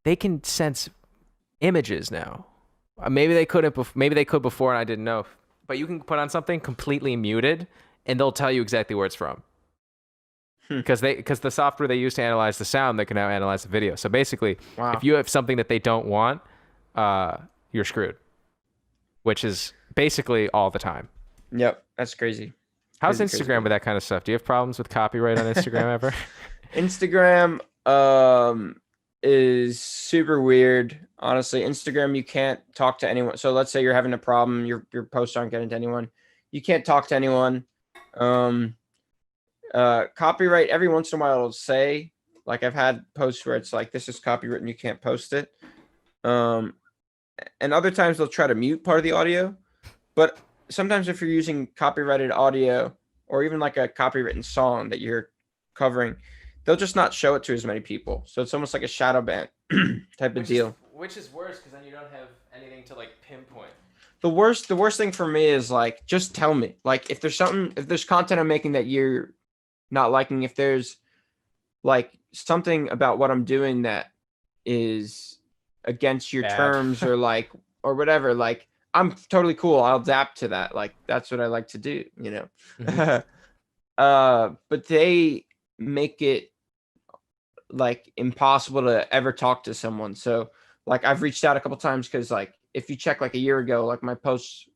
they can sense images now. Maybe they couldn't. Maybe they could before, and I didn't know. But you can put on something completely muted, and they'll tell you exactly where it's from. Hmm. Because the software they use to analyze the sound, they can now analyze the video. So basically, if Wow. you have something that they don't want, you're screwed. Which is basically all the time. Yep. That's crazy. How's Crazy, crazy, Instagram with crazy. that kind of stuff? Do you have problems with copyright on Instagram ever? Instagram is super weird. Honestly, Instagram you can't talk to anyone. So let's say you're having a problem, your posts aren't getting to anyone. You can't talk to anyone. Um Copyright every once in a while it'll say, like I've had posts where it's like this is copywritten, you can't post it. Um and other times they'll try to mute part of the audio. But sometimes if you're using copyrighted audio or even like a copywritten song that you're covering, they'll just not show it to as many people. So it's almost like a shadow ban type of deal. Which is worse because then you don't have anything to like pinpoint. The worst thing for me is like just tell me. Like if there's content I'm making that you're not liking, if there's like something about what I'm doing that is against your Bad. terms or like or whatever, like I'm totally cool. I'll adapt to that. Like that's what I like to do, you Mhm. know. But they make it like impossible to ever talk to someone. So like I've reached out a couple times because like if you check like a year ago, like my posts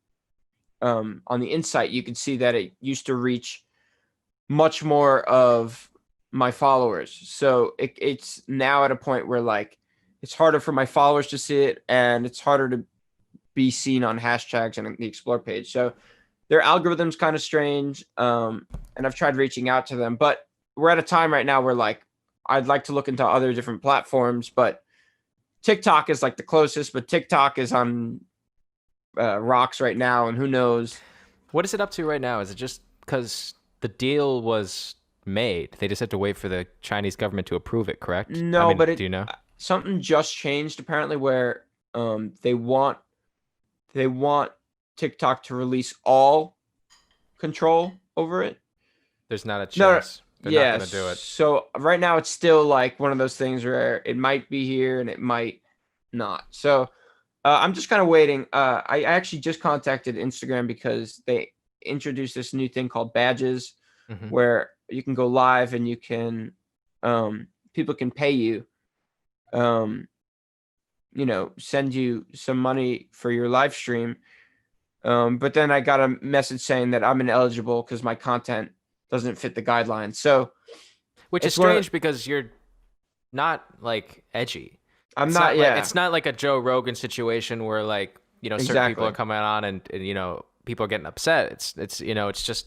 on the Insight, you can see that it used to reach much more of my followers. So it's now at a point where like it's harder for my followers to see it and it's harder to be seen on hashtags and the explore page. So their algorithm's kind of strange. And I've tried reaching out to them, but we're at a time right now where like I'd like to look into other different platforms, but TikTok is like the closest, but TikTok is on rocks right now, and who knows? What is it up to right now? Is it just because the deal was made? They just have to wait for the Chinese government to approve it, correct? I No, mean, but do it you know? something just changed apparently where they want TikTok to release all control over it. There's not a No, no, chance. They're not yeah. going to do it. So right now it's still like one of those things where it might be here and it might not. So I'm just kind of waiting. I actually just contacted Instagram because they introduced this new thing called badges, Hmm. where you can go live and you can, people can pay you, um, send you some money for your live stream. But then I got a message saying that I'm ineligible because my content doesn't fit the guidelines. So Which is it's one of strange because you're not like edgy. I'm not. Yeah, It's not like a Joe Rogan situation where like, certain people are exactly. coming on and people are getting upset. It's just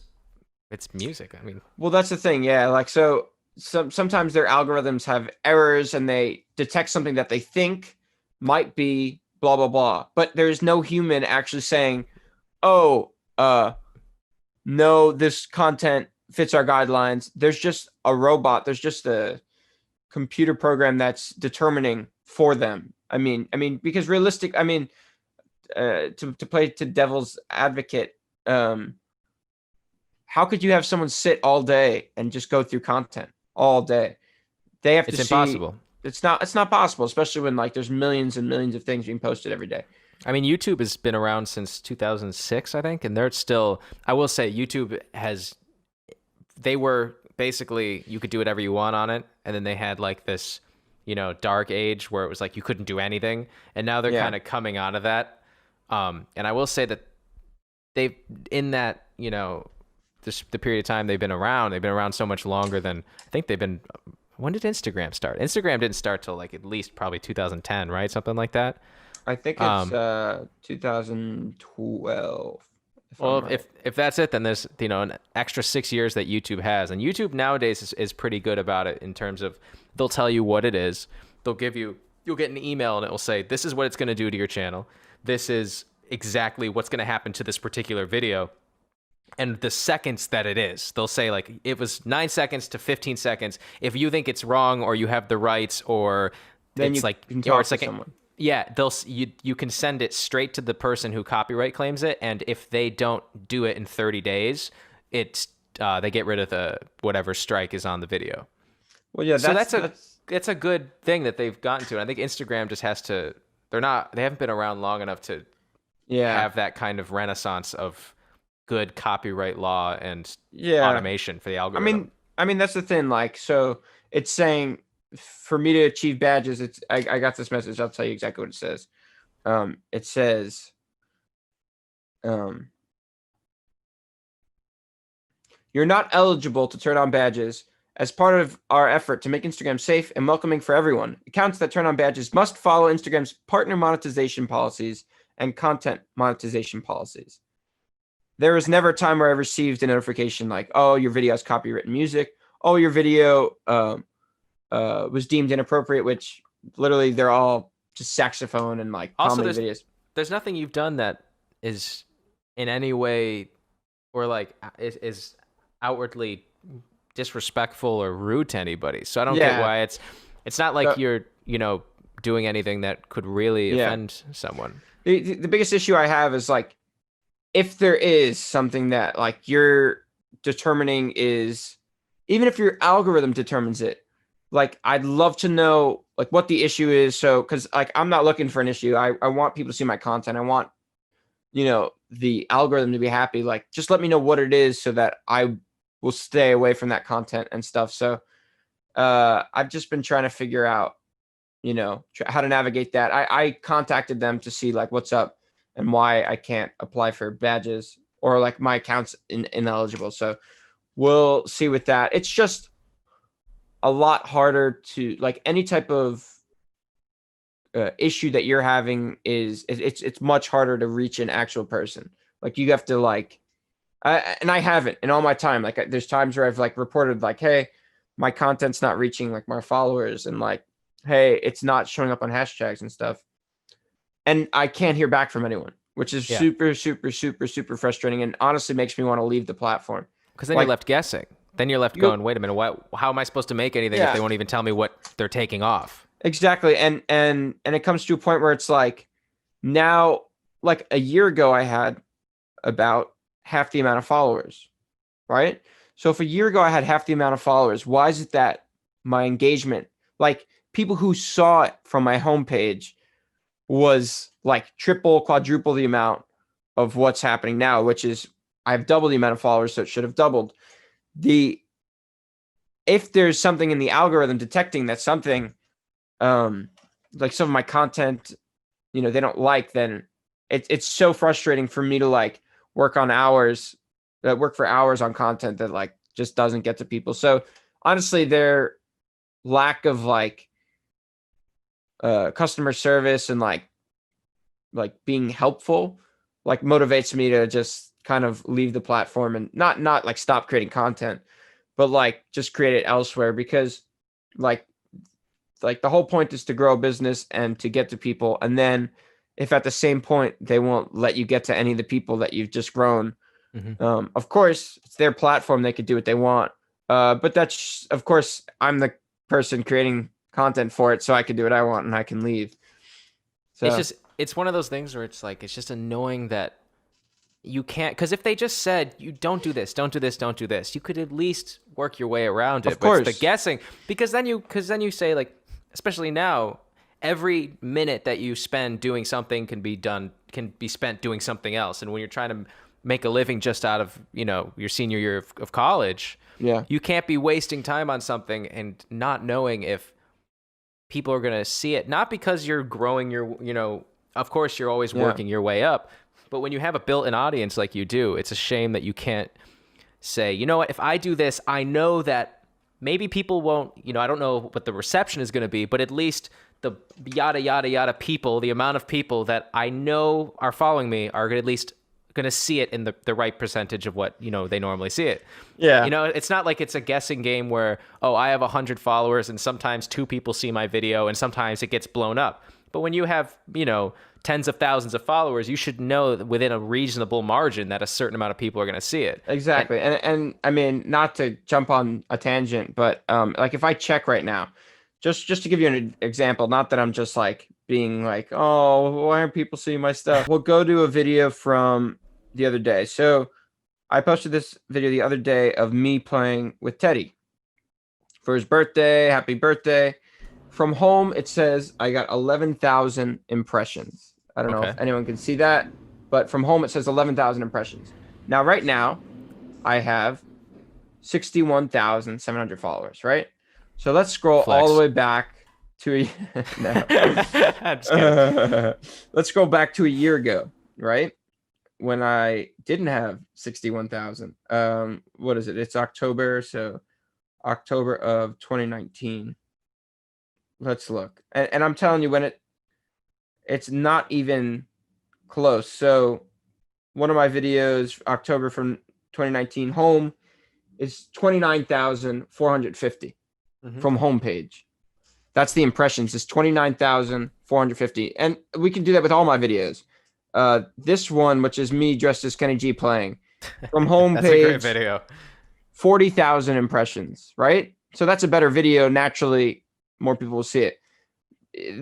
it's music. I mean, Well, that's the thing. Yeah, like so sometimes their algorithms have errors and they detect something that they think might be blah blah blah, but there's no human actually saying, "Oh, no, this content fits our guidelines." There's just a robot. There's just a computer program that's determining for them. I mean, because realistic. I mean, to play to devil's advocate, um, how could you have someone sit all day and just go through content all day? They have to it's see. impossible. It's not possible, especially when like there's millions and millions of things being posted every day. I mean, YouTube has been around since 2006, I think, and they're still, I will say YouTube has, they were basically, you could do whatever you want on it. And then they had like this, dark age where it was like you couldn't do anything. And now they're Yeah. kind of coming out of that. And I will say that they've, in that, the period of time they've been around so much longer than, I think they've been, when did Instagram start? Instagram didn't start till like at least probably 2010, right? Something like that. I think it's Um, 2012, if I'm Well, right. if that's it, then there's an extra 6 years that YouTube has, and YouTube nowadays is pretty good about it in terms of they'll tell you what it is. You'll get an email and it will say this is what it's going to do to your channel. This is exactly what's going to happen to this particular video, and the seconds that it is, they'll say like it was 9 seconds to 15 seconds. If you think it's wrong or you have the rights or Then it's you like can or talk it's to like someone. yeah, you can send it straight to the person who copyright claims it, and if they don't do it in 30 days, it's they get rid of the whatever strike is on the video. Well, yeah, So that's that's a good thing that they've gotten to. And I think Instagram just has to. They haven't been around long enough to yeah, have that kind of renaissance of good copyright law and yeah. automation for the I algorithm. mean, that's the thing. Like, so it's saying for me to achieve badges, I got this message. I'll tell you exactly what it says. It says, um, you're not eligible to turn on badges. As part of our effort to make Instagram safe and welcoming for everyone, accounts that turn on badges must follow Instagram's partner monetization policies and content monetization policies. There was never a time where I received a notification like, "Oh, your video has copywritten music. Oh, your video was deemed inappropriate," which literally they're all just saxophone and like Also, comedy videos. there's nothing you've done that is in any way or like is outwardly disrespectful or rude to anybody. So I don't get Yeah. why it's not like So, you're, doing anything that could really yeah. offend someone. The biggest issue I have is like if there is something that like you're determining is even if your algorithm determines it, like I'd love to know like what the issue is. So because like I'm not looking for an issue. I want people to see my content. I want, the algorithm to be happy. Like just let me know what it is so that I will stay away from that content and stuff. So I've just been trying to figure out, how to navigate that. I contacted them to see like what's up and why I can't apply for badges or like my account's ineligible. So we'll see with that. It's just a lot harder to like any type of issue that you're having it's much harder to reach an actual person. Like you have to like, and I haven't in all my time. Like there's times where I've like reported like, hey, my content's not reaching like my followers, and like, hey, it's not showing up on hashtags and stuff, and I can't hear back from anyone, which is Yeah. super, super, super, super frustrating, and honestly makes me want to leave the platform. Because then you're Like left guessing. Then you're left you, going, wait a minute, how am I supposed to make anything if yeah, they won't even tell me what they're taking off? exactly, and it comes to a point where it's like now, like a year ago, I had about half the amount of followers, right? So if a year ago I had half the amount of followers, why is it that my engagement, like people who saw it from my homepage, was like triple, quadruple the amount of what's happening now, which is I have double the amount of followers, so it should have doubled. The If there's something in the algorithm detecting that something, like some of my content, they don't like, then it's so frustrating for me to like work for hours on content that like just doesn't get to people. So honestly, their lack of like customer service and like being helpful like motivates me to just kind of leave the platform and not like stop creating content, but like just create it elsewhere because like the whole point is to grow a business and to get to people. And then if at the same point they won't let you get to any of the people that you've just grown, Hmm. of course it's their platform, they could do what they want. But that's of course I'm the person creating content for it, so I can do what I want and I can leave. It's So just, it's one of those things where it's like, it's just annoying that you can't, because if they just said, you don't do this, don't do this, don't do this, you could at least work your way around of it. But it's the course, guessing, because then you say, like, especially now, every minute that you spend doing something can be spent doing something else. And when you're trying to make a living just out of, your senior year of college, yeah, you can't be wasting time on something and not knowing if people are going to see it. Not because you're growing of course you're always yeah, working your way up, but when you have a built-in audience like you do, it's a shame that you can't say, you know what, if I do this, I know that maybe people won't, I don't know what the reception is going to be, but at least the yada, yada, yada people, the amount of people that I know are following me are at least going to see it in the right percentage of what, they normally see it. yeah, It's not like it's a guessing game where, oh, I have 100 followers and sometimes 2 people see my video and sometimes it gets blown up. But when you have, tens of thousands of followers, you should know within a reasonable margin that a certain amount of people are going to see it. And exactly. And I mean, not to jump on a tangent, but like if I check right now, just to give you an example, not that I'm just like being like, oh, why aren't people seeing my stuff? We'll go to a video from the other day. So I posted this video the other day of me playing with Teddy for his birthday. Happy birthday. From home, it says I got 11,000 impressions. I don't know Okay. if anyone can see that, but from home, it says 11,000 impressions. Now, right now, I have 61,700 followers, right? So let's scroll all the Flex. way back to I'm just kidding. let's go back to a year ago, right? When I didn't have 61,000. What is it? It's October, so October of 2019. Let's look. And I'm telling you, it's not even close. So one of my videos, October from 2019, home is 29,450 from homepage. That's the impressions. It's 29,450. And we can do that with all my videos. This one, which is me dressed as Kenny G playing, from homepage, That's a great video. 40,000 impressions, right? So that's a better video. Naturally, more people will see it.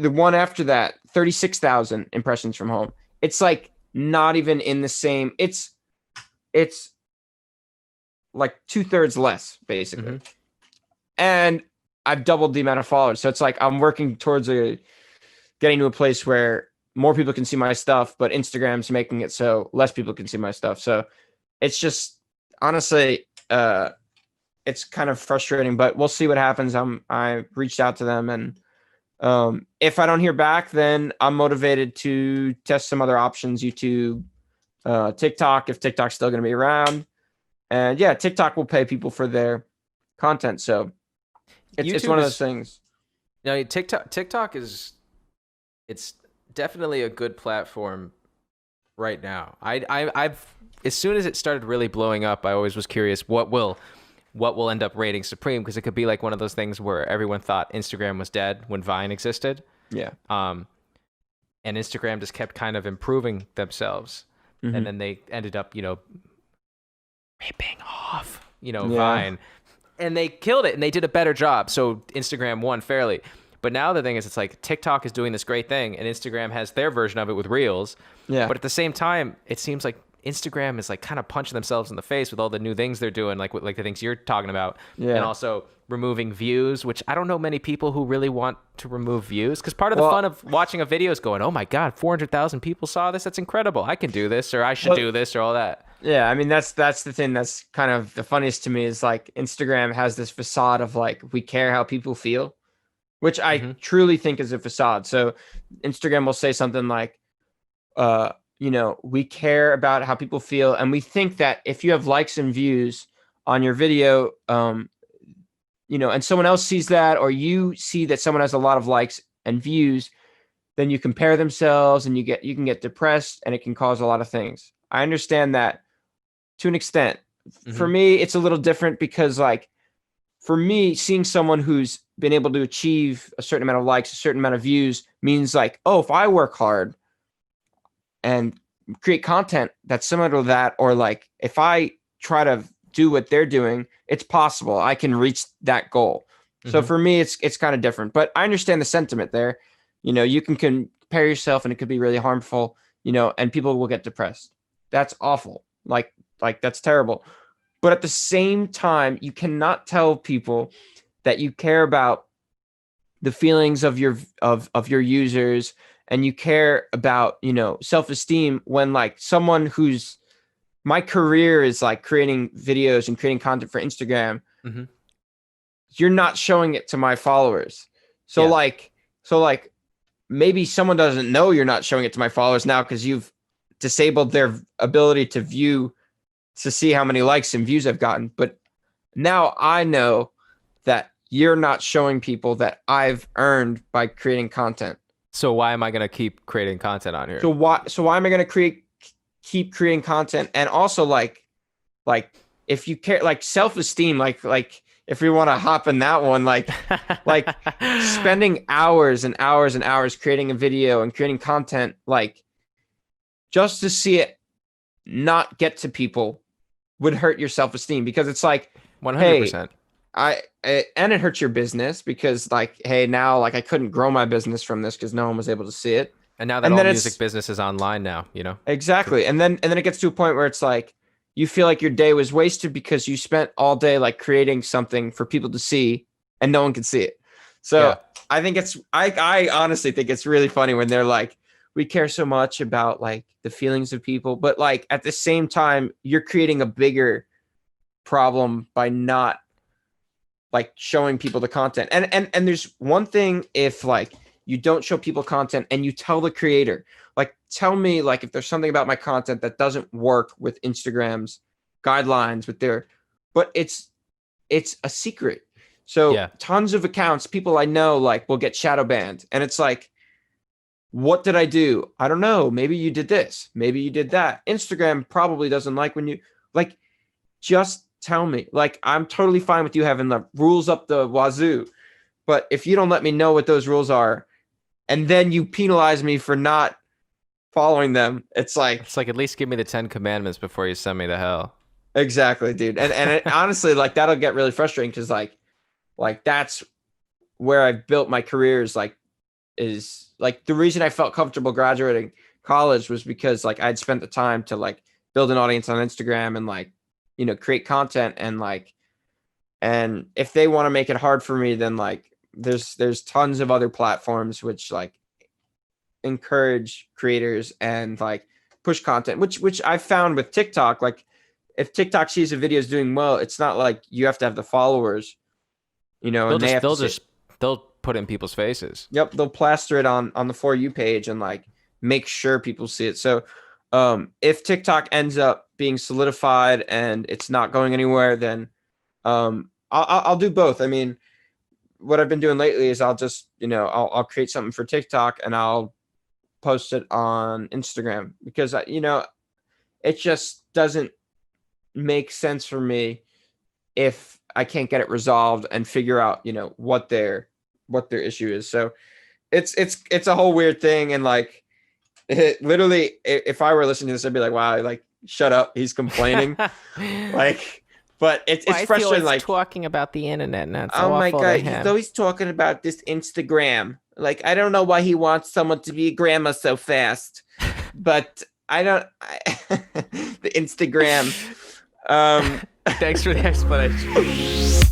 The one after that, 36,000 impressions from home. It's like not even in the same. It's like 2/3 less, basically. And I've doubled the amount of followers. So it's like I'm working towards getting to a place where more people can see my stuff, but Instagram's making it so less people can see my stuff. So it's just honestly, it's kind of frustrating, but we'll see what happens. I reached out to them, and if I don't hear back, then I'm motivated to test some other options, YouTube, TikTok, if TikTok's still going to be around. And yeah, TikTok will pay people for their content. So it's one of those things. No, TikTok is, it's definitely a good platform right now. I've as soon as it started really blowing up, I always was curious what will end up reigning supreme, because it could be like one of those things where everyone thought Instagram was dead when Vine existed. Yeah. And Instagram just kept kind of improving themselves, and then they ended up, ripping off, Vine, and they killed it, and they did a better job. So Instagram won fairly. But now the thing is, it's like TikTok is doing this great thing, and Instagram has their version of it with Reels. Yeah. But at the same time, it seems like Instagram is like kind of punching themselves in the face with all the new things they're doing, like the things you're talking about, and also removing views, which I don't know many people who really want to remove views, because part of the fun of watching a video is going, oh my God, 400,000 people saw this. That's incredible. I can do this, or I should do this, or all that. Yeah, I mean, that's the thing that's kind of the funniest to me is like Instagram has this facade of like, we care how people feel, which I truly think is a facade. So Instagram will say something like, we care about how people feel, and we think that if you have likes and views on your video, and someone else sees that, or you see that someone has a lot of likes and views, then you compare themselves, and you can get depressed, and it can cause a lot of things. I understand that to an extent. For me, it's a little different, because like for me, seeing someone who's been able to achieve a certain amount of likes, a certain amount of views, means like, oh, if I work hard and create content that's similar to that, or like if I try to do what they're doing, it's possible I can reach that goal. So for me, it's kind of different, but I understand the sentiment there. You can compare yourself, and it could be really harmful, and people will get depressed. That's awful. Like that's terrible. But at the same time, you cannot tell people that you care about the feelings of your users, and you care about, self-esteem, when like someone who's, my career is like creating videos and creating content for Instagram. You're not showing it to my followers. So like maybe someone doesn't know you're not showing it to my followers now, because you've disabled their ability to see how many likes and views I've gotten. But now I know that you're not showing people that I've earned by creating content. So why am I going to keep creating content on here? So why am I going to keep creating content? And also like if you care, like self-esteem, like if we want to hop in that one, like spending hours and hours and hours creating a video and creating content, like just to see it not get to people would hurt your self-esteem, because it's like 100%. And it hurts your business, because like, hey, now like I couldn't grow my business from this because no one was able to see it. And now that all music business is online now, Exactly. And then it gets to a point where it's like, you feel like your day was wasted because you spent all day like creating something for people to see, and no one can see it. So Yeah. I think I honestly think it's really funny when they're like, we care so much about like the feelings of people, but like at the same time, you're creating a bigger problem by not like showing people the content. And there's one thing if like you don't show people content and you tell the creator, like tell me like if there's something about my content that doesn't work with Instagram's guidelines with their, but it's a secret. So Yeah. tons of accounts, people I know like will get shadow banned. And it's like, what did I do? I don't know. Maybe you did this. Maybe you did that. Instagram probably doesn't like when you like just tell me. Like I'm totally fine with you having the rules up the wazoo. But if you don't let me know what those rules are and then you penalize me for not following them, it's like It's like, at least give me the 10 commandments before you send me to hell. exactly, dude. And it, honestly, like that'll get really frustrating because like that's where I've built my career is like the reason I felt comfortable graduating college was because like I'd spent the time to like build an audience on Instagram and like, you know, create content and like, and if they want to make it hard for me, then like there's tons of other platforms which like encourage creators and like push content, which I've found with TikTok. Like if TikTok sees a video is doing well, it's not like you have to have the followers, you know, They'll and they just have to they'll say, just they'll put it in people's faces. yep, they'll plaster it on the For You page and like make sure people see it. So if TikTok ends up being solidified and it's not going anywhere, then I'll do both. I mean, what I've been doing lately is I'll just, you know, I'll create something for TikTok and I'll post it on Instagram because you know, it just doesn't make sense for me if I can't get it resolved and figure out, you know, what their issue is. So it's a whole weird thing. And like it literally, if I were listening to this, I'd be like, wow, like shut up, he's complaining. Like, but it's frustrating. Like talking about the internet, and that's oh my god, he's always talking about this Instagram. Like I don't know why he wants someone to be a grandma so fast, but I don't. The Instagram. Thanks for the explanation.